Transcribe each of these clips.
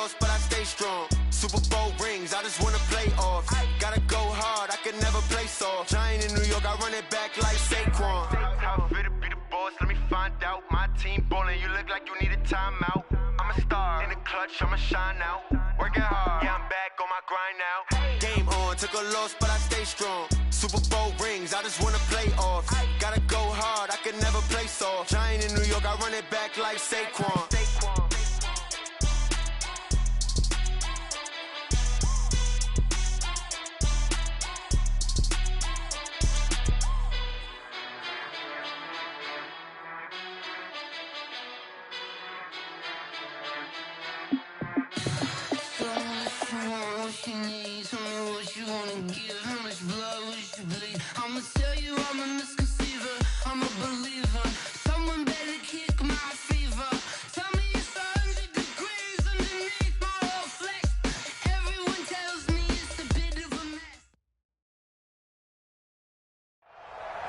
lost, but I stay strong. Super Bowl rings, I just wanna play off. Gotta go hard, I can never play soft. Giant in New York, I run it back like Saquon. How fit to be the boss, let me find out. My team ballin', you look like you need a timeout. I'm a star, in the clutch, I'ma shine out. Working hard, yeah, I'm back on my grind now. Game on, took a loss, but I stay strong. Super Bowl rings, I just wanna play off. Gotta go hard, I can never play soft. Giant in New York, I run it back like Saquon.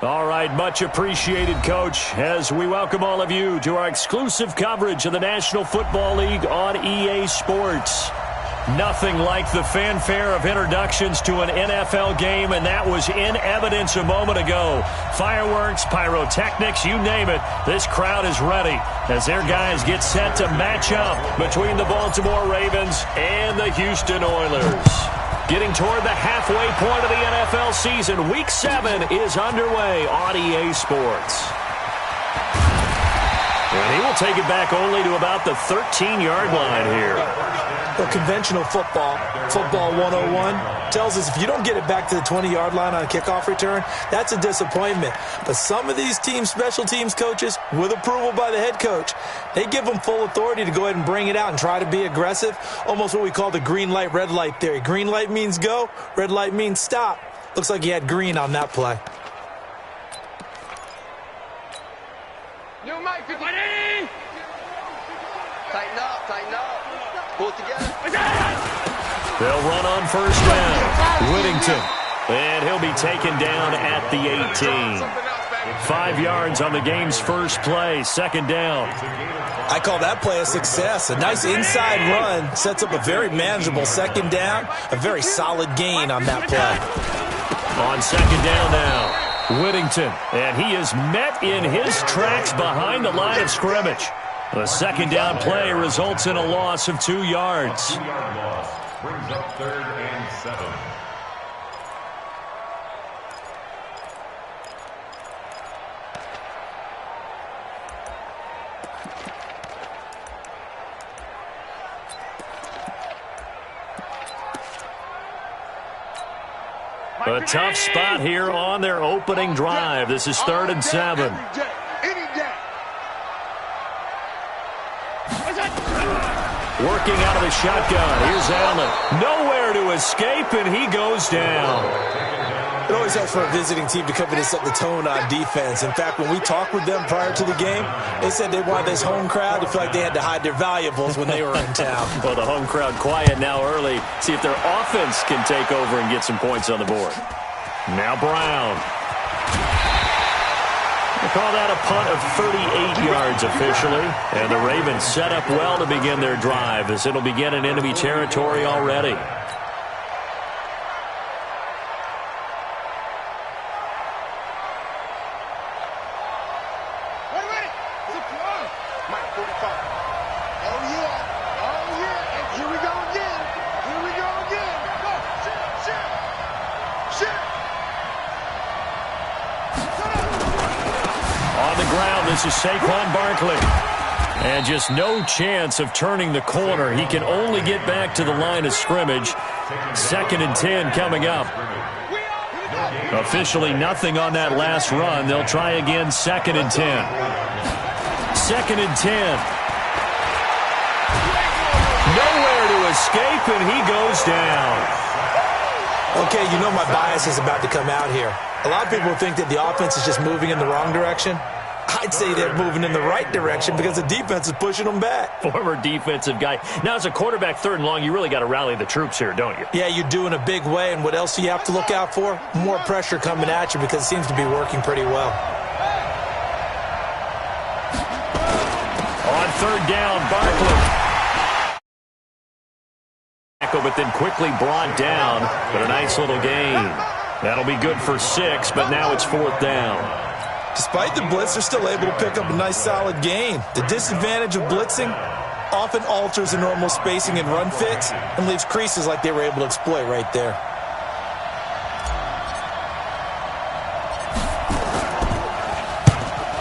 All right, much appreciated, Coach, as we welcome all of you to our exclusive coverage of the National Football League on EA Sports. Nothing like the fanfare of introductions to an NFL game, and that was in evidence a moment ago. Fireworks, pyrotechnics, you name it, this crowd is ready as their guys get set to match up between the Baltimore Ravens and the Houston Oilers. Getting toward the halfway point of the NFL season, Week 7 is underway on EA Sports. And he will take it back only to about the 13-yard line here. Well, conventional football 101, tells us if you don't get it back to the 20-yard line on a kickoff return, that's a disappointment. But some of these special teams coaches, with approval by the head coach, they give them full authority to go ahead and bring it out and try to be aggressive, almost what we call the green light, red light theory. Green light means go, red light means stop. Looks like he had green on that play. New Mike, ready? Tighten up, tighten up. Pull it together. They'll run on first down. Whittington. And he'll be taken down at the 18. 5 yards on the game's first play. Second down. I call that play a success. A nice inside run sets up a very manageable second down. A very solid gain on that play. On second down now, Whittington. And he is met in his tracks behind the line of scrimmage. The second down play results in a loss of 2 yards. Brings up 3rd and 7. A tough spot here on their opening drive. This is 3rd and 7. Working out of the shotgun. Here's Allen. Nowhere to escape, and he goes down. It always helps for a visiting team to come in and set the tone on defense. In fact, when we talked with them prior to the game, they said they wanted this home crowd to feel like they had to hide their valuables when they were in town. Well, the home crowd quiet now early. See if their offense can take over and get some points on the board. Now Brown. They call that a punt of 38 yards officially. And the Ravens set up well to begin their drive as it'll begin in enemy territory already. This is Saquon Barkley. And just no chance of turning the corner. He can only get back to the line of scrimmage. 2nd and 10 coming up. Officially nothing on that last run. They'll try again 2nd and 10. 2nd and 10. Nowhere to escape, and he goes down. Okay, you know my bias is about to come out here. A lot of people think that the offense is just moving in the wrong direction. I'd say they're moving in the right direction because the defense is pushing them back. Former defensive guy. Now, as a quarterback 3rd and long, you really got to rally the troops here, don't you? Yeah, you do in a big way. And what else do you have to look out for? More pressure coming at you because it seems to be working pretty well. On 3rd down, Barkley. but then quickly brought down. But a nice little gain. That'll be good for 6, but now it's 4th down. Despite the blitz, they're still able to pick up a nice solid gain. The disadvantage of blitzing often alters the normal spacing and run fits and leaves creases like they were able to exploit right there.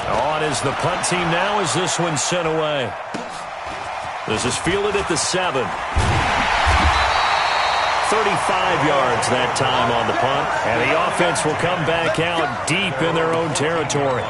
On is the punt team now as this one's sent away. This is fielded at the 7. 35 yards that time on the punt. And the offense will come back out deep in their own territory.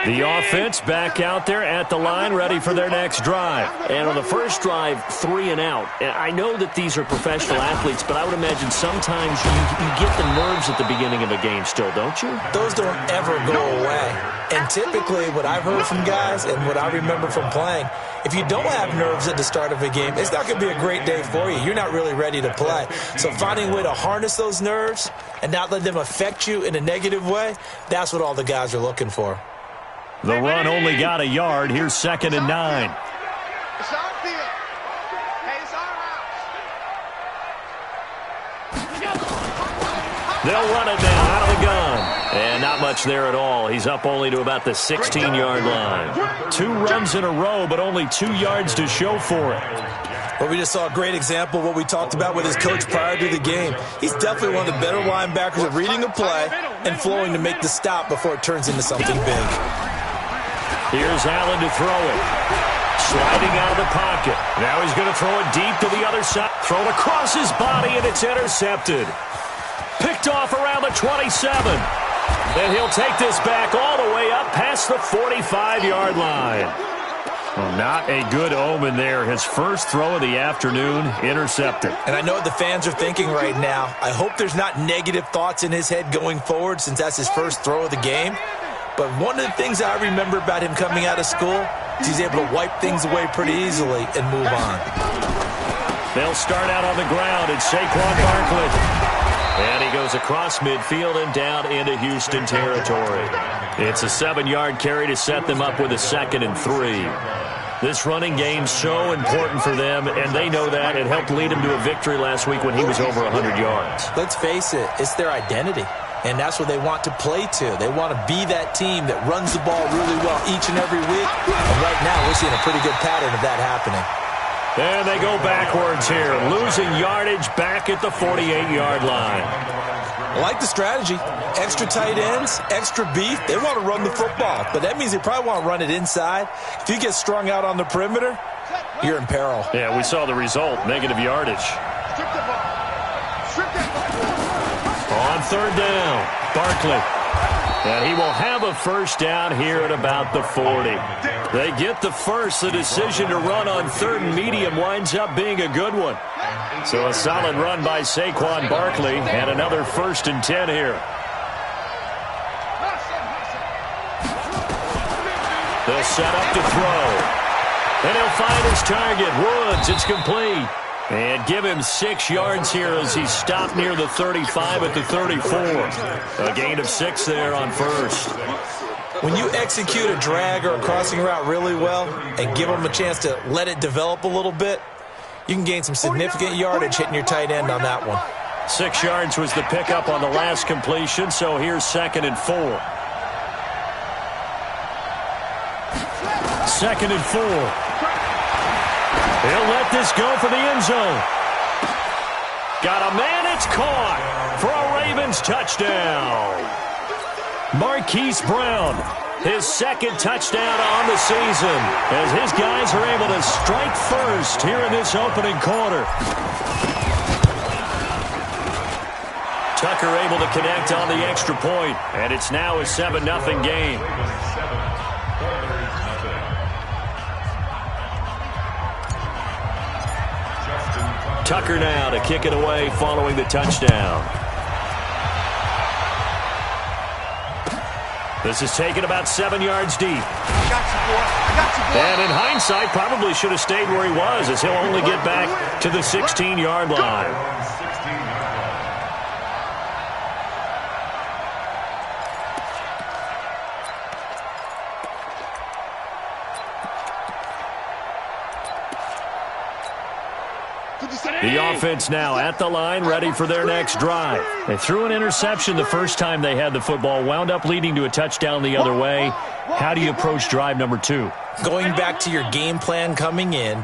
The offense back out there at the line, ready for their next drive. And on the first drive, 3 and out. And I know that these are professional athletes, but I would imagine sometimes you get the nerves at the beginning of a game still, don't you? Those don't ever go away. And typically, what I've heard from guys and what I remember from playing, if you don't have nerves at the start of a game, it's not going to be a great day for you. You're not really ready to play. So finding a way to harness those nerves and not let them affect you in a negative way, that's what all the guys are looking for. The run only got a yard. Here's 2nd and 9. It's our field. Hey, it's our house. They'll run it now out of the gun. And not much there at all. He's up only to about the 16-yard line. 2 runs in a row, but only 2 yards to show for it. Well, we just saw a great example of what we talked about with his coach prior to the game. He's definitely one of the better linebackers at reading a play and flowing to make the stop before it turns into something big. Here's Allen to throw it. Sliding out of the pocket. Now he's going to throw it deep to the other side. Thrown across his body, and it's intercepted. Picked off around the 27. And he'll take this back all the way up past the 45-yard line. Well, not a good omen there. His first throw of the afternoon, intercepted. And I know what the fans are thinking right now. I hope there's not negative thoughts in his head going forward since that's his first throw of the game. But one of the things I remember about him coming out of school is he's able to wipe things away pretty easily and move on. They'll start out on the ground. It's Saquon Barkley. And he goes across midfield and down into Houston territory. It's a 7-yard carry to set them up with a 2nd and 3. This running game's so important for them, and they know that. It helped lead him to a victory last week when he was over 100 yards. Let's face it, it's their identity. And that's what they want to play to. They want to be that team that runs the ball really well each and every week. And right now, we're seeing a pretty good pattern of that happening. And they go backwards here, losing yardage back at the 48-yard line. I like the strategy. Extra tight ends, extra beef. They want to run the football, but that means they probably want to run it inside. If you get strung out on the perimeter, you're in peril. Yeah, we saw the result, negative yardage. On 3rd down, Barkley. And he will have a first down here at about the 40. They get the first. The decision to run on 3rd and medium winds up being a good one. So a solid run by Saquon Barkley and another 1st and 10 here. They'll set up to throw. And he'll find his target. Woods, it's complete. And give him 6 yards here as he stopped near the 35 at the 34. A gain of 6 there on 1st. When you execute a drag or a crossing route really well and give them a chance to let it develop a little bit, you can gain some significant yardage hitting your tight end on that one. 6 yards was the pickup on the last completion, so here's 2nd and 4. 2nd and 4. He'll let this go for the end zone. Got a man, it's caught for a Ravens touchdown. Marquise Brown, his 2nd touchdown on the season, as his guys are able to strike first here in this opening quarter. Tucker able to connect on the extra point, and it's now a 7-0 game. Tucker now to kick it away following the touchdown. This is taken about 7 yards deep. I got you, boy. I got you, boy. And in hindsight, probably should have stayed where he was, as he'll only get back to the 16-yard line. The offense now at the line, ready for their next drive. They threw an interception the first time they had the football, wound up leading to a touchdown the other way. How do you approach drive number 2? Going back to your game plan coming in,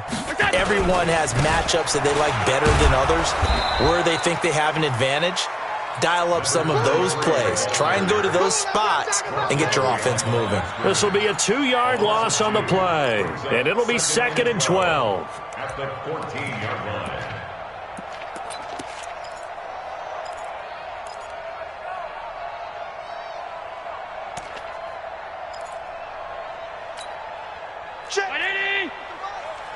everyone has matchups that they like better than others, where they think they have an advantage. Dial up some of those plays. Try and go to those spots and get your offense moving. This will be a 2-yard loss on the play, and it'll be 2nd and 12. At the 14-yard line. Check.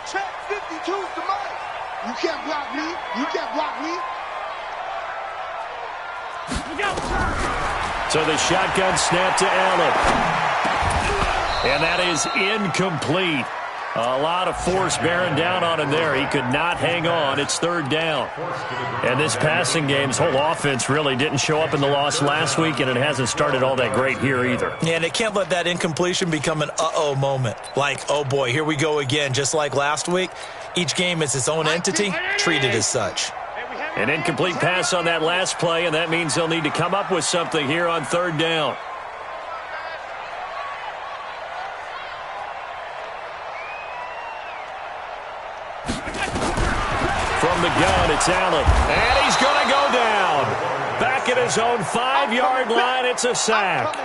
Check 52 to Mike. You can't block me. You can't block me. So the shotgun snap to Allen. And that is incomplete. A lot of force bearing down on him there. He could not hang on. It's 3rd down. And this passing game's whole offense really didn't show up in the loss last week, and it hasn't started all that great here either. Yeah, and they can't let that incompletion become an uh-oh moment. Like, oh boy, here we go again, just like last week. Each game is its own entity, treated as such. An incomplete pass on that last play, and that means they'll need to come up with something here on 3rd down. From the gun, it's Allen. And he's going to go down. Back at his own 5-yard line, it's a sack.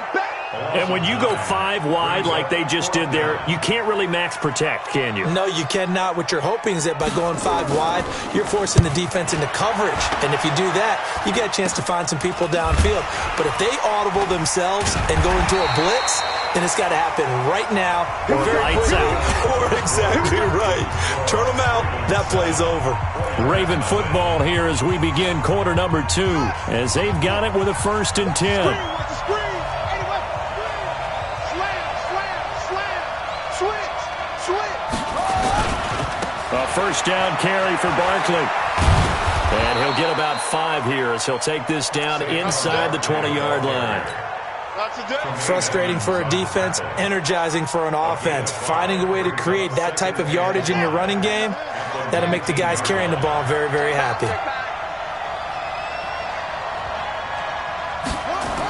And when you go 5 wide like they just did there, you can't really max protect, can you? No, you cannot. What you're hoping is that by going 5 wide, you're forcing the defense into coverage. And if you do that, you get a chance to find some people downfield. But if they audible themselves and go into a blitz, then it's got to happen right now. Or lights out. Or exactly right. Turn them out. That play's over. Raven football here as we begin quarter number 2, as they've got it with a 1st and 10. A 1st down carry for Barkley. And he'll get about 5 here as he'll take this down inside the 20-yard line. Frustrating for a defense, energizing for an offense. Finding a way to create that type of yardage in your running game, that'll make the guys carrying the ball very, very happy.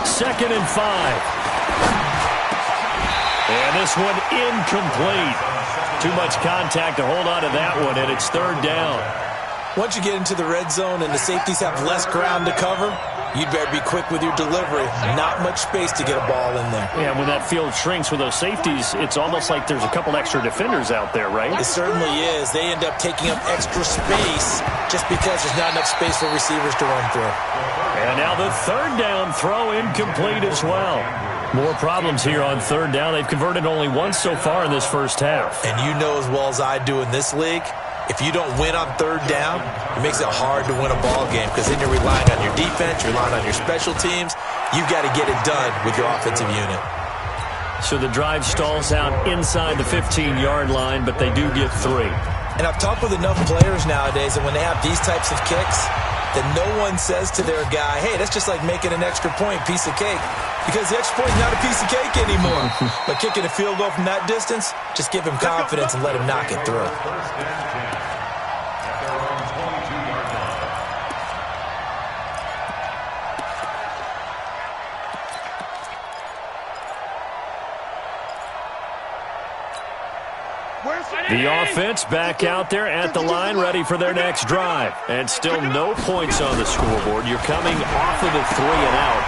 2nd and 5. And this one incomplete. Too much contact to hold on to that one, and it's 3rd down. Once you get into the red zone and the safeties have less ground to cover, you'd better be quick with your delivery. Not much space to get a ball in there. Yeah, when that field shrinks with those safeties, it's almost like there's a couple extra defenders out there, right? It certainly is. They end up taking up extra space just because there's not enough space for receivers to run through. And now the 3rd down throw incomplete as well. More problems here on 3rd down. They've converted only once so far in this first half. And you know as well as I do in this league, if you don't win on 3rd down, it makes it hard to win a ball game because then you're relying on your defense, you're relying on your special teams. You've got to get it done with your offensive unit. So the drive stalls out inside the 15-yard line, but they do get 3. And I've talked with enough players nowadays that when they have these types of kicks, that no one says to their guy, hey, that's just like making an extra point, piece of cake. Because the extra point is not a piece of cake anymore. But kicking a field goal from that distance, just give him confidence and let him knock it through. The offense back out there at the line, ready for their next drive. And still no points on the scoreboard. You're coming off of the 3 and out.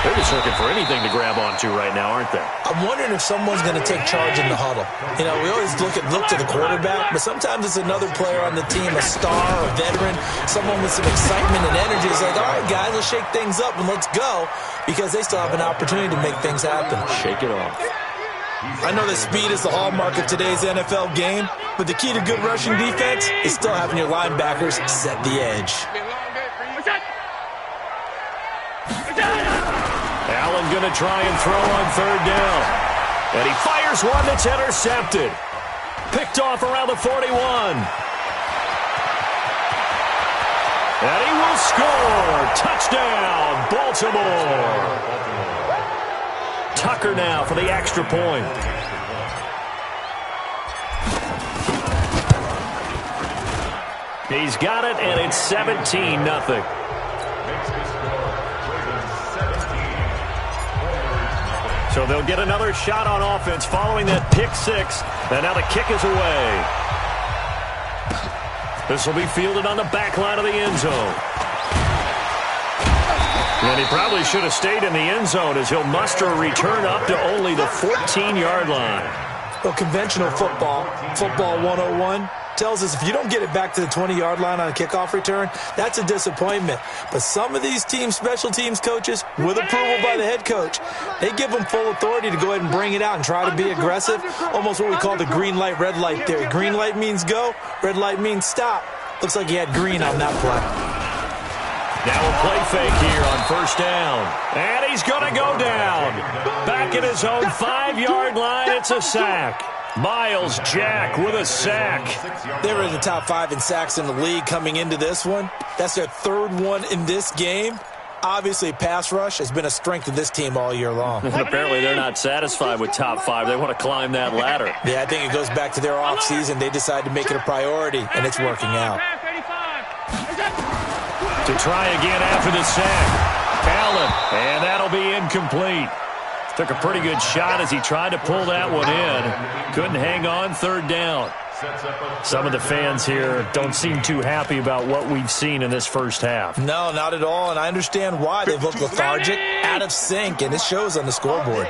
They're just looking for anything to grab onto right now, aren't they? I'm wondering if someone's going to take charge in the huddle. You know, we always look to the quarterback, but sometimes it's another player on the team, a star, a veteran, someone with some excitement and energy. It's like, all right, guys, let's shake things up and let's go, because they still have an opportunity to make things happen. Shake it off. I know that speed is the hallmark of today's NFL game, but the key to good rushing defense is still having your linebackers set the edge. Allen going to try and throw on third down. And he fires one that's intercepted. Picked off around the 41. And he will score. Touchdown, Baltimore. Tucker now for the extra point. He's got it, and it's 17-0. So they'll get another shot on offense following that pick six. And now the kick is away. This will be fielded on the back line of the end zone. And he probably should have stayed in the end zone as he'll muster a return up to only the 14-yard line. Well, conventional football 101, tells us if you don't get it back to the 20-yard line on a kickoff return, that's a disappointment. But some of these special teams coaches, with approval by the head coach, they give them full authority to go ahead and bring it out and try to be aggressive, almost what we call the green light, red light theory. Green light means go, red light means stop. Looks like he had green on that play. Now a play fake here on first down. And he's going to go down. Back at his own 5-yard line, it's a sack. Miles Jack with a sack. They were in the top 5 in sacks in the league coming into this one. That's their third one in this game. Obviously, pass rush has been a strength of this team all year long. And apparently they're not satisfied with top 5. They want to climb that ladder. Yeah, I think it goes back to their offseason. They decided to make it a priority, and it's working out. To try again after the sack. Allen, and that'll be incomplete. Took a pretty good shot as he tried to pull that one in. Couldn't hang on third down. Some of the fans here don't seem too happy about what we've seen in this first half. No, not at all, and I understand why. They've looked lethargic, out of sync, and it shows on the scoreboard.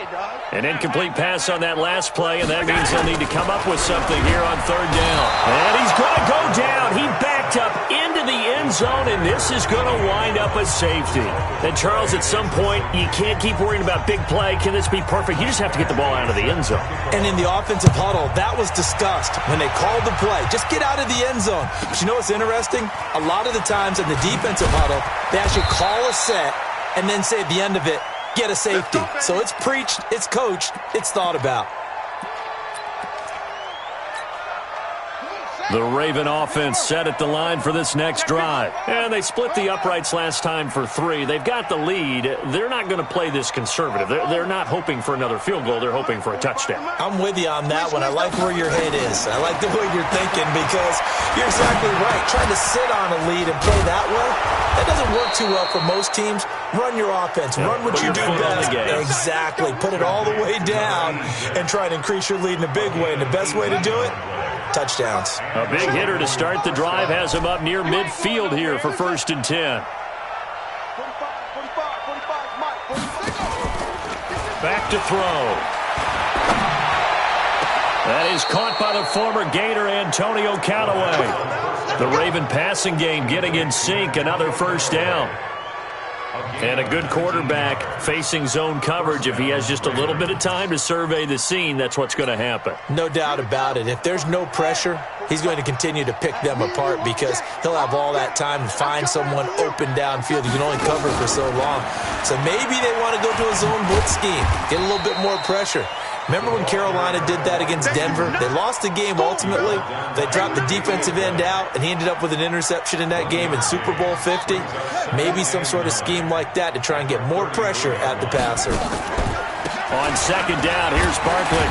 An incomplete pass on that last play, and that means they'll need to come up with something here on third down. And he's going to go down. He backed up into the end zone, and this is going to wind up a safety. And, Charles, at some point, you can't keep worrying about big play. Can this be perfect? You just have to get the ball out of the end zone. And in the offensive huddle, that was discussed when they called the play. Just get out of the end zone. But you know what's interesting? A lot of the times in the defensive huddle, they actually call a set and then say at the end of it, get a safety. So it's preached, it's coached, it's thought about. The Raven offense set at the line for this next drive. And they split the uprights last time for 3. They've got the lead. They're not going to play this conservative. They're not hoping for another field goal. They're hoping for a touchdown. I'm with you on that one. I like where your head is. I like the way you're thinking because you're exactly right. Trying to sit on a lead and play that way, that doesn't work too well for most teams. Run your offense. Run what you do best. Exactly. Put it all the way down and try to increase your lead in a big way. And the best way to do it? Touchdowns. A big hitter to start the drive has him up near midfield here for 1st and 10. Back to throw. That is caught by the former Gator Antonio Callaway. The Raven passing game getting in sync. Another first down. And a good quarterback facing zone coverage. If he has just a little bit of time to survey the scene, that's what's going to happen. No doubt about it. If there's no pressure, he's going to continue to pick them apart because he'll have all that time to find someone open downfield. You can only cover for so long. So maybe they want to go to a zone blitz scheme, get a little bit more pressure. Remember when Carolina did that against Denver? They lost the game ultimately. They dropped the defensive end out, and he ended up with an interception in that game in Super Bowl 50. Maybe some sort of scheme like that to try and get more pressure at the passer. On second down, here's Barkley.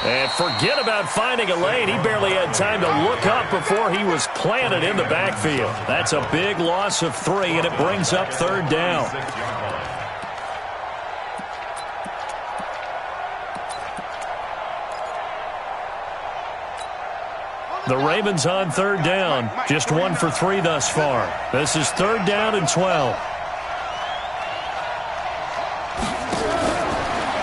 And forget about finding a lane. He barely had time to look up before he was planted in the backfield. That's a big loss of 3, and it brings up third down. The Ravens on third down. Just 1 for 3 thus far. This is third down and 12.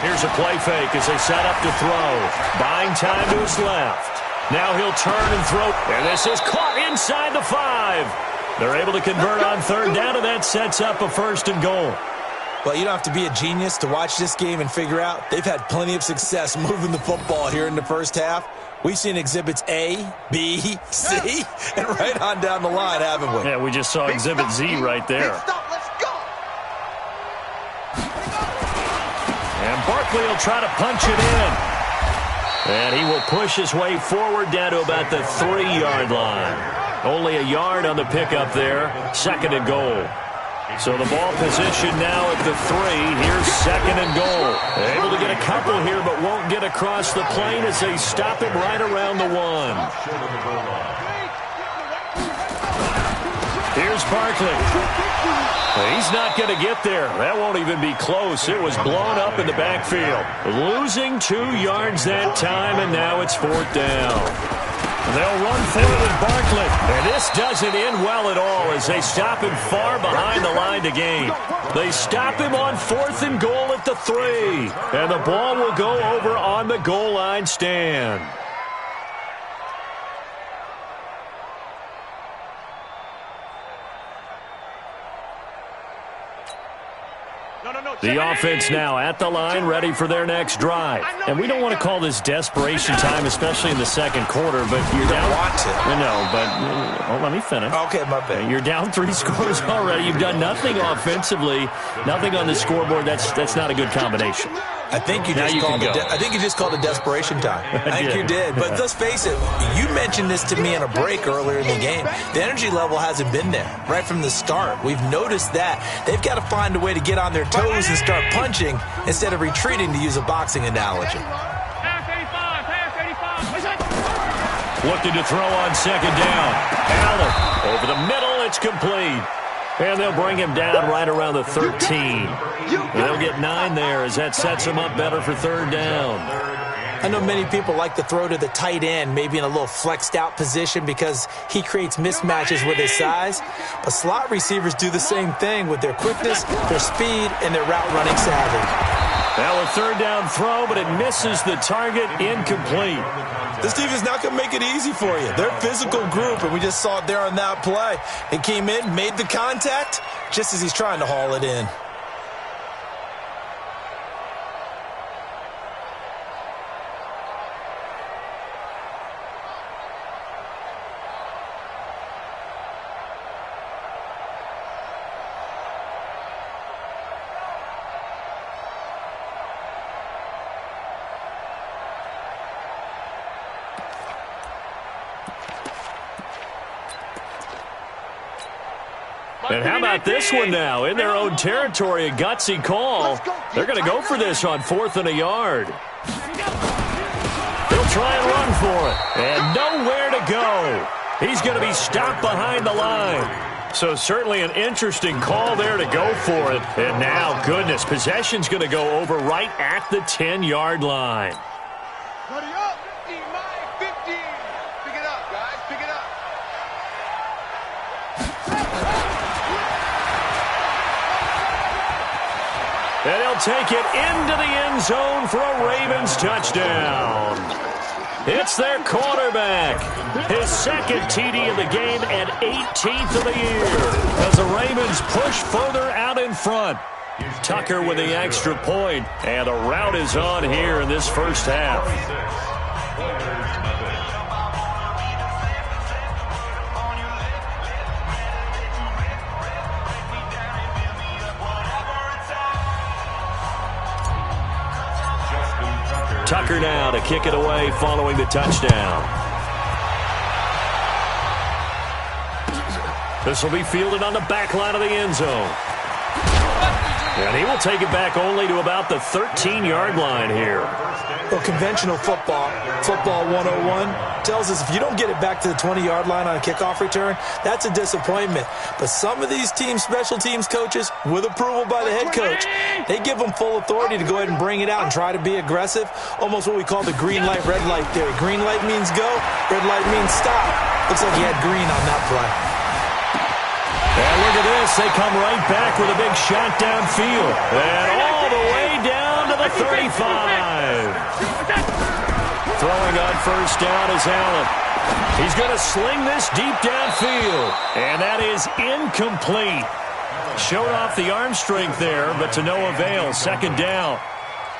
Here's a play fake as they set up to throw. Buying time to his left. Now he'll turn and throw. And this is caught inside the 5. They're able to convert on third down, and that sets up a 1st and goal. Well, you don't have to be a genius to watch this game and figure out they've had plenty of success moving the football here in the first half. We've seen exhibits A, B, C, and right on down the line, haven't we? Yeah, we just saw exhibit Z right there. likely he'll try to punch it in. And he will push his way forward down to about the 3-yard line. Only a yard on the pickup there. 2nd and goal. So the ball position now at the 3. Here's 2nd and goal. Able to get a couple here, but won't get across the plane as they stop him right around the 1. Here's Barkley. He's not going to get there. That won't even be close. It was blown up in the backfield. Losing 2 yards that time, and now it's 4th down. They'll run for it with Barkley. And this doesn't end well at all as they stop him far behind the line to gain. They stop him on 4th and goal at the 3. And the ball will go over on the goal line stand. The offense now at the line, ready for their next drive. And we don't want to call this desperation time, especially in the 2nd quarter, but you're down. Want to. No, but let me finish. Okay, my bad. You're down 3 scores already. You've done nothing offensively, nothing on the scoreboard. That's not a good combination. I think you just called it desperation time. I think you did. But let's face it, you mentioned this to me in a break earlier in the game. The energy level hasn't been there right from the start. We've noticed that. They've got to find a way to get on their toes and start punching instead of retreating, to use a boxing analogy. Looking to throw on 2nd down. Allen over the middle. It's complete. And they'll bring him down right around the 13. They'll get 9 there as that sets him up better for 3rd down. I know many people like to throw to the tight end, maybe in a little flexed out position because he creates mismatches with his size. But slot receivers do the same thing with their quickness, their speed, and their route running savvy. Now a 3rd down throw, but it misses the target, incomplete. This team is not going to make it easy for you. They're a physical group, and we just saw it there on that play. It came in, made the contact, just as he's trying to haul it in. And how about this one now? In their own territory, a gutsy call. They're going to go for this on 4th and a yard. They'll try and run for it. And nowhere to go. He's going to be stopped behind the line. So certainly an interesting call there to go for it. And now, goodness, possession's going to go over right at the 10-yard line. Buddy up. 15. Pick it up, guys. Pick it up. And he'll take it into the end zone for a Ravens touchdown. It's their quarterback. His 2nd TD of the game and 18th of the year as the Ravens push further out in front. Tucker with the extra point, and a rout is on here in this first half. Tucker now to kick it away following the touchdown. This will be fielded on the back line of the end zone. And he will take it back only to about the 13-yard line here. Well, conventional football 101, tells us if you don't get it back to the 20-yard line on a kickoff return, that's a disappointment. But some of these special teams coaches, with approval by the head coach, they give them full authority to go ahead and bring it out and try to be aggressive, almost what we call the green light, red light theory. Green light means go, red light means stop. Looks like he had green on that play. And look at this. They come right back with a big shot downfield. And all the way down to the 35. Throwing on 1st down is Allen. He's going to sling this deep downfield. And that is incomplete. Showed off the arm strength there, but to no avail. 2nd down.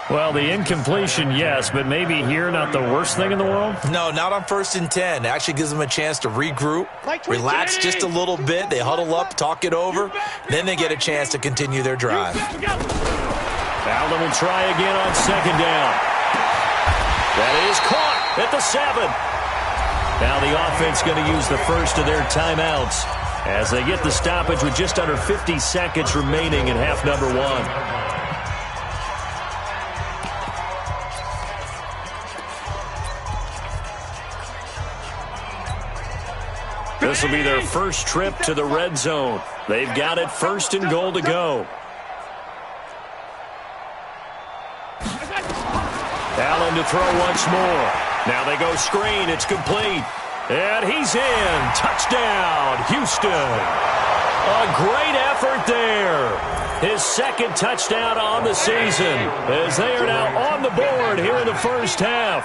Well, the incompletion, yes, but maybe here not the worst thing in the world? No, not on 1st and 10. It actually gives them a chance to regroup, relax just a little bit. They huddle up, talk it over. Then they get a chance to continue their drive. Allen will try again on second down. That is caught at the 7. Now the offense going to use the first of their timeouts as they get the stoppage with just under 50 seconds remaining in half number 1. This will be their first trip to the red zone. They've got it 1st and goal to go. Allen to throw once more. Now they go screen. It's complete. And he's in. Touchdown, Houston. A great effort there. His second touchdown on the season as they are now on the board here in the first half.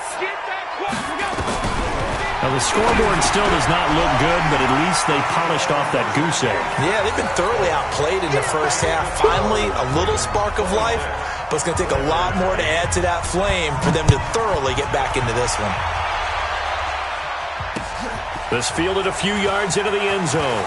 Now, the scoreboard still does not look good, but at least they polished off that goose egg. Yeah, they've been thoroughly outplayed in the first half. Finally, a little spark of life, but it's going to take a lot more to add to that flame for them to thoroughly get back into this one. This fielded a few yards into the end zone.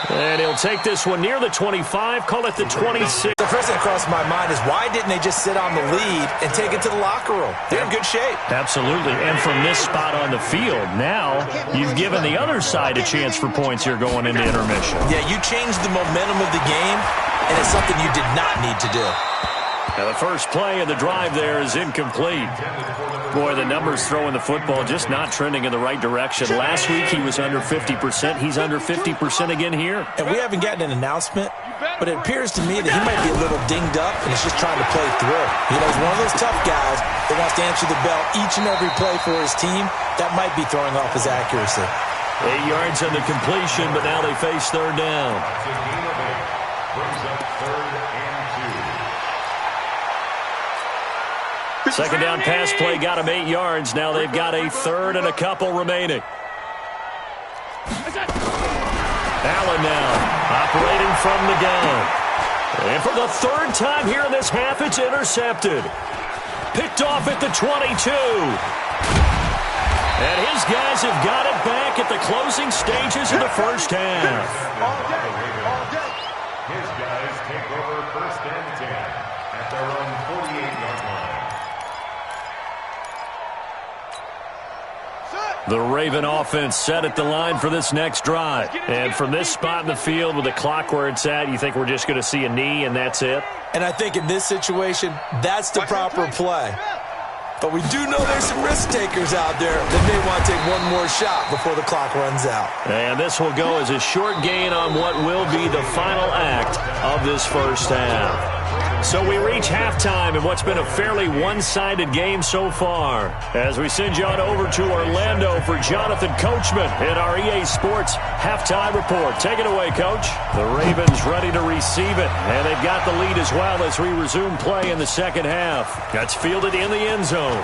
And he'll take this one near the 25, call it the 26. The first thing that crossed my mind is why didn't they just sit on the lead and take it to the locker room? They're in good shape. Absolutely. And from this spot on the field, now you've given the other side a chance for points here going into intermission. Yeah, you changed the momentum of the game, and it's something you did not need to do. Now the first play of the drive there is incomplete. Boy, the numbers throwing the football just not trending in the right direction. Last week he was under 50%. He's under 50% again here. And we haven't gotten an announcement, but it appears to me that he might be a little dinged up and is just trying to play through. You know, he's one of those tough guys that wants to answer the bell each and every play for his team. That might be throwing off his accuracy. 8 yards on the completion, but now they face third down. Second down pass play got him 8 yards. Now they've got a third and a couple remaining. Allen now operating from the gun. And for the third time here in this half, it's intercepted. Picked off at the 22. And his guys have got it back at the closing stages of the first half. His guys take over 1st and 10 at their own 48-yard line. The Raven offense set at the line for this next drive. And from this spot in the field with the clock where it's at, you think we're just going to see a knee and that's it? And I think in this situation, that's the proper play. But we do know there's some risk takers out there that may want to take one more shot before the clock runs out. And this will go as a short gain on what will be the final act of this first half. So we reach halftime in what's been a fairly one-sided game so far. As we send you on over to Orlando for Jonathan Coachman in our EA Sports Halftime Report. Take it away, Coach. The Ravens ready to receive it, and they've got the lead as well as we resume play in the second half. That's fielded in the end zone.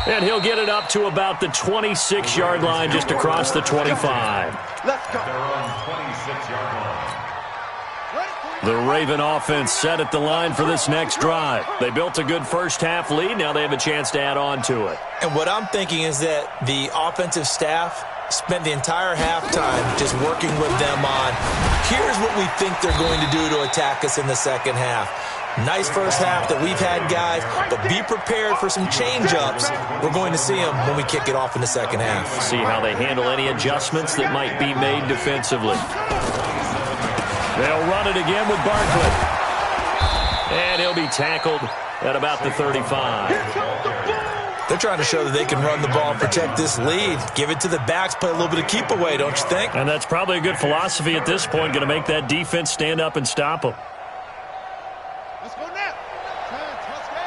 And he'll get it up to about the 26-yard line just across the 25. Let's go. Their own 26-yard line. The Raven offense set at the line for this next drive. They built a good first half lead. Now they have a chance to add on to it. And what I'm thinking is that the offensive staff spent the entire halftime just working with them on, here's what we think they're going to do to attack us in the second half. Nice first half that we've had, guys, but be prepared for some change-ups. We're going to see them when we kick it off in the second half. See how they handle any adjustments that might be made defensively. They'll run it again with Barkley. And he'll be tackled at about the 35. They're trying to show that they can run the ball and protect this lead. Give it to the backs, play a little bit of keep away, don't you think? And that's probably a good philosophy at this point, going to make that defense stand up and stop them. Let's go now. Let's go.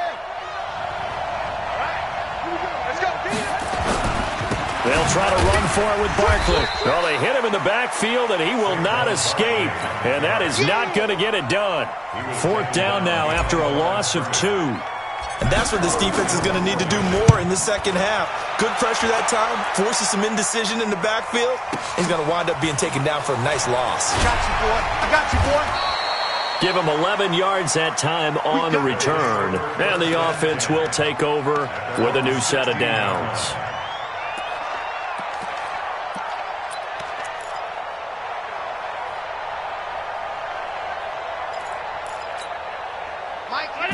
All right. Here we go. Let's go. They'll try to run for it with Barkley. Well, they hit him in the backfield, and he will not escape. And that is not going to get it done. Fourth down now after a loss of 2. And that's what this defense is going to need to do more in the second half. Good pressure that time, forces some indecision in the backfield. He's going to wind up being taken down for a nice loss. I got you, boy. I got you, boy. Give him 11 yards that time on the return. And the offense will take over with a new set of downs.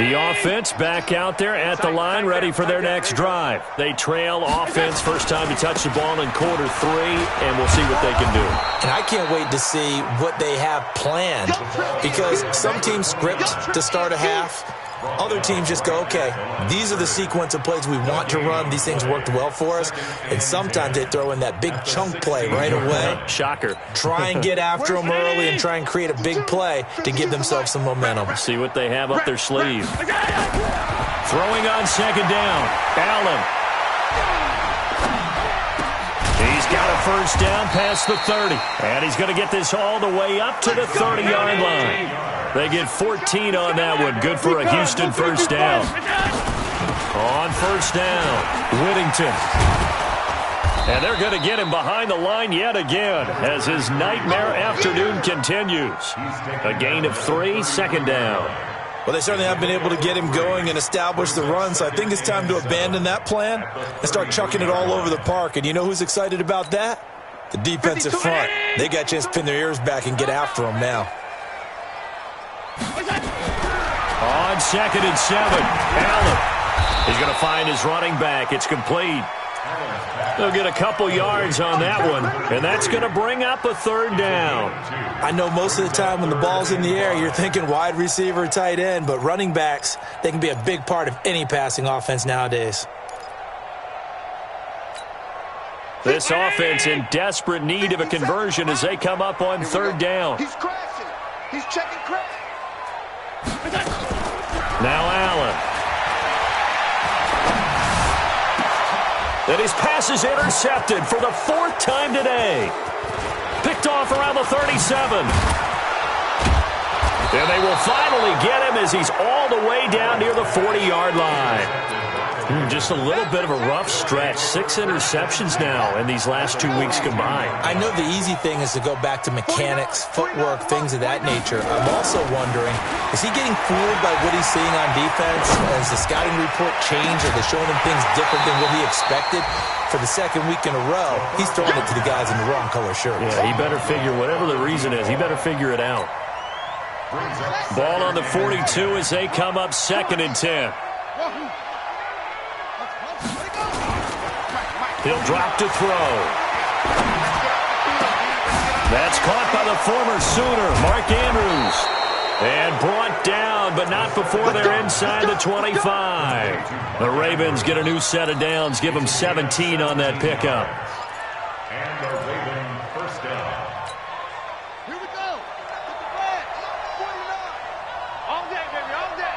The offense back out there at the line, ready for their next drive. They trail offense, first time to touch the ball in quarter 3, and we'll see what they can do. And I can't wait to see what they have planned, because some teams script to start a half. Other teams just go, okay, these are the sequence of plays we want to run. These things worked well for us. And sometimes they throw in that big chunk play right away. Shocker. Try and get after them early and try and create a big play to give themselves some momentum. See what they have up their sleeve. Throwing on second down. Allen. He's got a first down past the 30. And he's going to get this all the way up to the 30-yard line. They get 14 on that one. Good for a Houston first down. On first down, Whittington. And they're going to get him behind the line yet again as his nightmare afternoon continues. A gain of 3, second down. Well, they certainly have been able to get him going and establish the run, so I think it's time to abandon that plan and start chucking it all over the park. And you know who's excited about that? The defensive front. They got a chance to pin their ears back and get after him now. On second and 7, Allen. He's going to find his running back. It's complete. They'll get a couple yards on that one, and that's going to bring up a third down. I know most of the time when the ball's in the air, you're thinking wide receiver, tight end, but running backs, they can be a big part of any passing offense nowadays. This offense in desperate need of a conversion as they come up on third down. He's crashing. He's checking crash. Now Allen. And his pass is intercepted for the 4th time today. Picked off around the 37. And they will finally get him as he's all the way down near the 40-yard line. Just a little bit of a rough stretch. 6 interceptions now in these last 2 weeks combined. I know the easy thing is to go back to mechanics, footwork, things of that nature. I'm also wondering, is he getting fooled by what he's seeing on defense? Has the scouting report changed? Are they showing him things different than what he expected? For the 2nd week in a row, he's throwing it to the guys in the wrong color shirts. Yeah, he better figure, whatever the reason is, he better figure it out. Ball on the 42 as they come up 2nd and 10. He'll drop to throw. That's caught by the former Sooner, Mark Andrews. And brought down, but not before they're inside the 25. The Ravens get a new set of downs, give them 17 on that pickup. And the Raven first down. Here we go. Get the flag. 49. All day, baby, all day.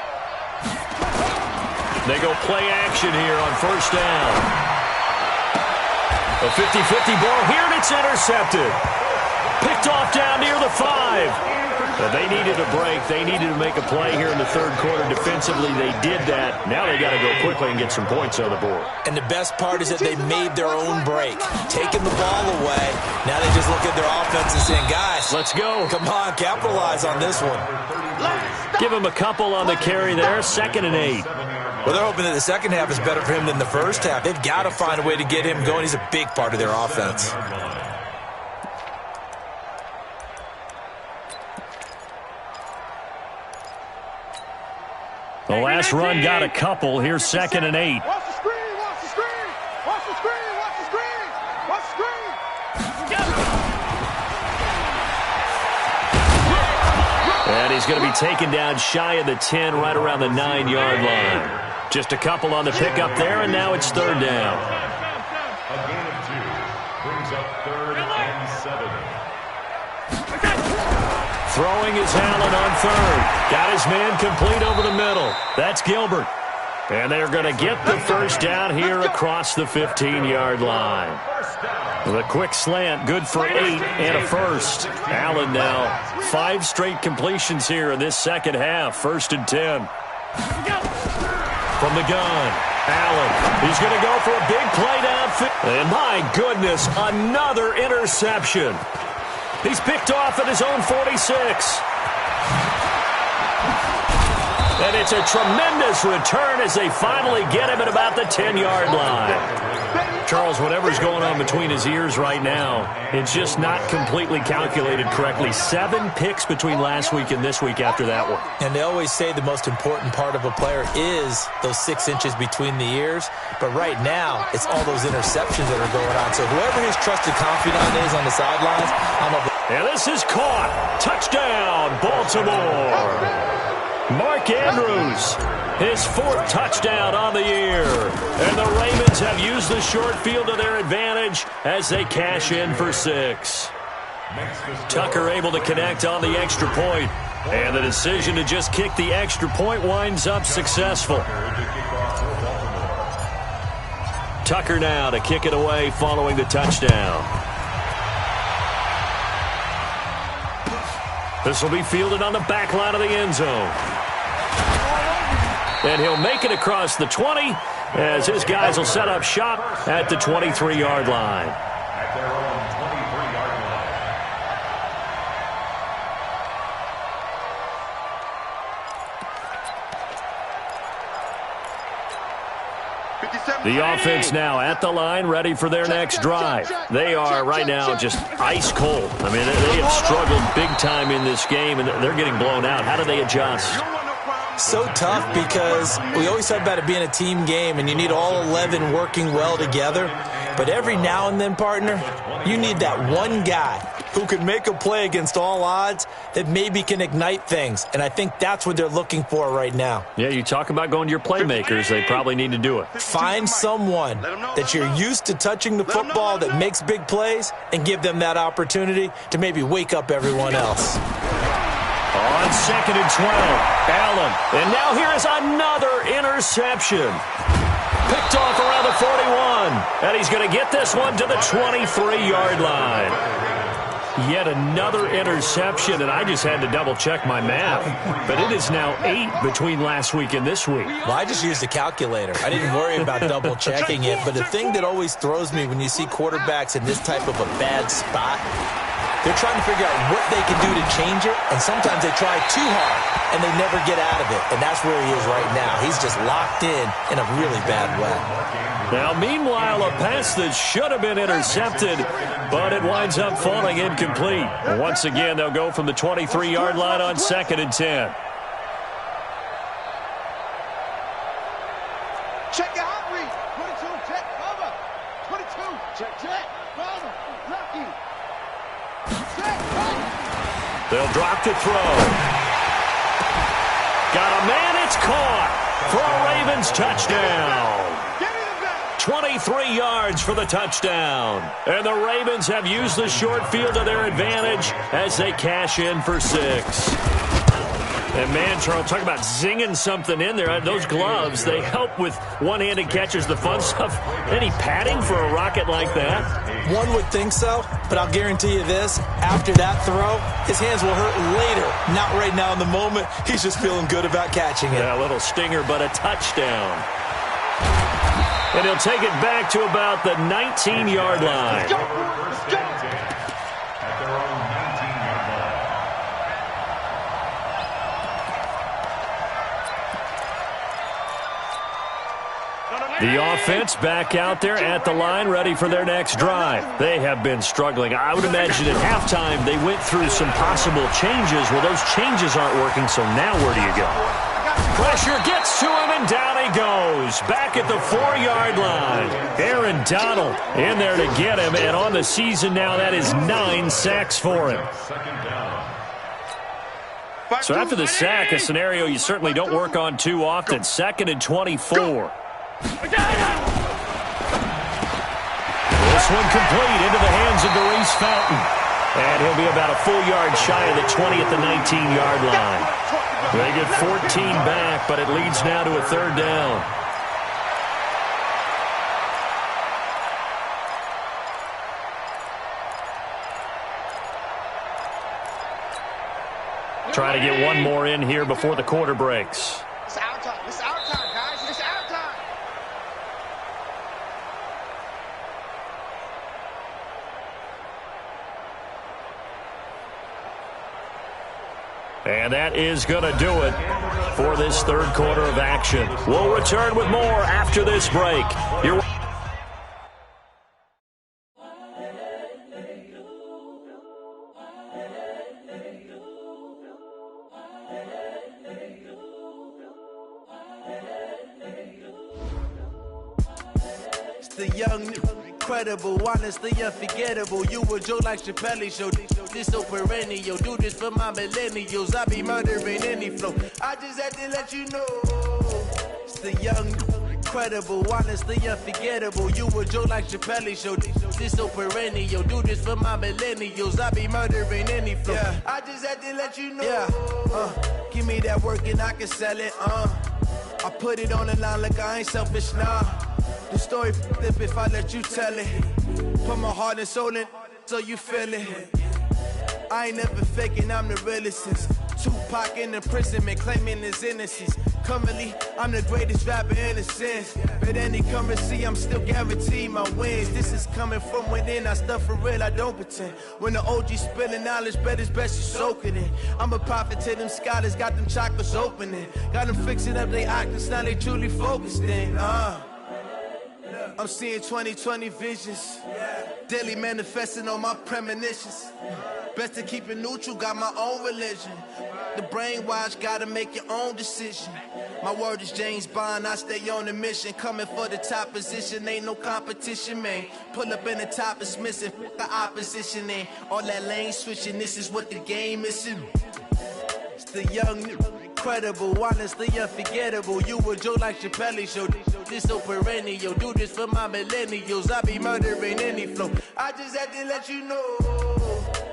They go play action here on first down. A 50-50 ball here, and it's intercepted. Picked off down near the 5. They needed a break. They needed to make a play here in the 3rd quarter. Defensively, they did that. Now they got to go quickly and get some points on the board. And the best part is that they made their own break. Taking the ball away. Now they just look at their offense and saying, guys, let's go. Come on, capitalize on this one. Give him a couple on the carry there. 2nd and 8. Well, they're hoping that the second half is better for him than the first half. They've got to find a way to get him going. He's a big part of their offense. The last run got a couple. Here's 2nd and 8. Watch the screen, watch the screen. Watch the screen, watch the screen. Watch the screen. And he's going to be taken down shy of the 10, right around the 9-yard line. Just a couple on the pickup there, and now it's 3rd down. A gain of 2 brings up 3rd and 7. Throwing is Allen on 3rd. Got his man complete over the middle. That's Gilbert. And they're going to get the first down here across the 15-yard line. The quick slant, good for 8 and a first. Allen now 5 straight completions here in this second half. 1st and 10. From the gun, Allen. He's going to go for a big play downfield. And my goodness, another interception. He's picked off at his own 46. And it's a tremendous return as they finally get him at about the 10-yard line. Charles, whatever's going on between his ears right now, it's just not completely calculated correctly. 7 picks between last week and this week after that one. And they always say the most important part of a player is those 6 inches between the ears. But right now, it's all those interceptions that are going on. So whoever his trusted confidant is on the sidelines, and this is caught. Touchdown, Baltimore. Mark Andrews, his 4th touchdown on the year. And the Ravens have used the short field to their advantage as they cash in for 6. Tucker able to connect on the extra point. And the decision to just kick the extra point winds up successful. Tucker now to kick it away following the touchdown. This will be fielded on the back line of the end zone. And he'll make it across the 20 as his guys will set up shop at the 23-yard line. At their own 23-yard line. The offense now at the line, ready for their next drive. They are right now just ice cold. I mean, they have struggled big time in this game, and they're getting blown out. How do they adjust? So tough because we always talk about it being a team game, and you need all 11 working well together. But every now and then, partner, you need that one guy who can make a play against all odds that maybe can ignite things. And I think that's what they're looking for right now. Yeah, you talk about going to your playmakers. They probably need to do it. Find someone that you're used to touching the football that makes big plays and give them that opportunity to maybe wake up everyone else. On 2nd and 12, Allen. And now here is another interception. Picked off around the 41. And he's going to get this one to the 23-yard line. Yet another interception, and I just had to double-check my math. But it is now 8 between last week and this week. Well, I just used a calculator. I didn't worry about double-checking it. But the thing that always throws me when you see quarterbacks in this type of a bad spot, they're trying to figure out what they can do to change it, and sometimes they try too hard, and they never get out of it. And that's where he is right now. He's just locked in a really bad way. Now, meanwhile, a pass that should have been intercepted, but it winds up falling incomplete. And once again, they'll go from the 23-yard line on 2nd and 10. Check your hot read. 22, check, cover. 22, check, cover. Lucky. Check, cover. They'll drop to throw. Got a man, it's caught for a Ravens touchdown. 23 yards for the touchdown. And the Ravens have used the short field to their advantage as they cash in for 6. And, man, Charles, talk about zinging something in there. Those gloves, they help with one-handed catches, the fun stuff. Any padding for a rocket like that? One would think so, but I'll guarantee you this. After that throw, his hands will hurt later. Not right now in the moment. He's just feeling good about catching it. Yeah, a little stinger, but a touchdown. And he'll take it back to about the 19-yard line. The offense back out there at the line, ready for their next drive. They have been struggling. I would imagine at halftime they went through some possible changes. Well, those changes aren't working, so now where do you go? Pressure gets to him, and down he goes. Back at the 4-yard line. Aaron Donald in there to get him, and on the season now, that is 9 sacks for him. So after the sack, a scenario you certainly don't work on too often. 2nd and 24. This one complete into the hands of Maurice Fountain. And he'll be about a full yard shy of the 20 at the 19-yard line. They get 14 back, but it leads now to a 3rd down. Trying to get one more in here before the quarter breaks. It's our time. It's our time, guys. It's our time. And that is going to do it for this 3rd quarter of action. We'll return with more after this break. The young, incredible, honestly unforgettable. You a joke like Chappelle Show. This so perennial. Do this for my millennials. I be murdering any flow. I just had to let you know. It's the young, incredible, honestly unforgettable. You a joke like Chappelle Show. This so perennial. Do this for my millennials. I be murdering any flow. Yeah. I just had to let you know. Yeah. Give me that work and I can sell it. I put it on the line like I ain't selfish, nah. The story flip if I let you tell it. Put my heart and soul in so you feel it. I ain't never faking, I'm the realest since Tupac in imprisonment, claiming his innocence. Currently, I'm the greatest rapper in a sense. But any currency, I'm still guaranteed my wins. This is coming from within, I stuff for real, I don't pretend. When the OG spilling knowledge, bet it's best you soak it in. I'm a prophet to them scholars, got them chakras opening. Got them fixing up they octaves, now they truly focused in. I'm seeing 2020 visions, daily manifesting on my premonitions. Best to keep it neutral, got my own religion. The brainwash, gotta make your own decision. My word is James Bond, I stay on the mission. Coming for the top position, ain't no competition, man. Pull up in the top, it's missing, the opposition ain't. All that lane switching, this is what the game is. It's the young, incredible, honestly unforgettable. You a joke like Chappelle Show. This so perennial. Do this for my millennials. I be murdering any flow. I just had to let you know.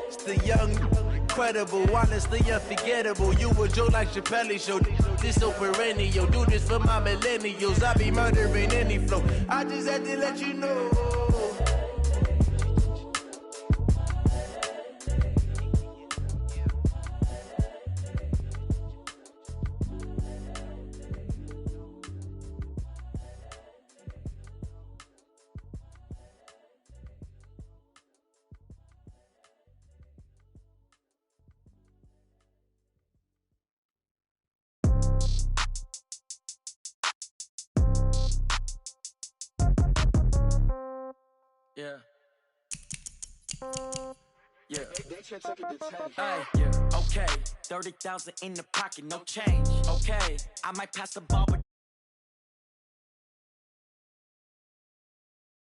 It's the young, incredible, honestly unforgettable. You a joke like Chappelle Show. This so perennial. Do this for my millennials. I be murdering any flow. I just had to let you know. Yeah. Yeah. Hey, yeah. Okay. 30,000 in the pocket, no change. Okay. I might pass the ball, but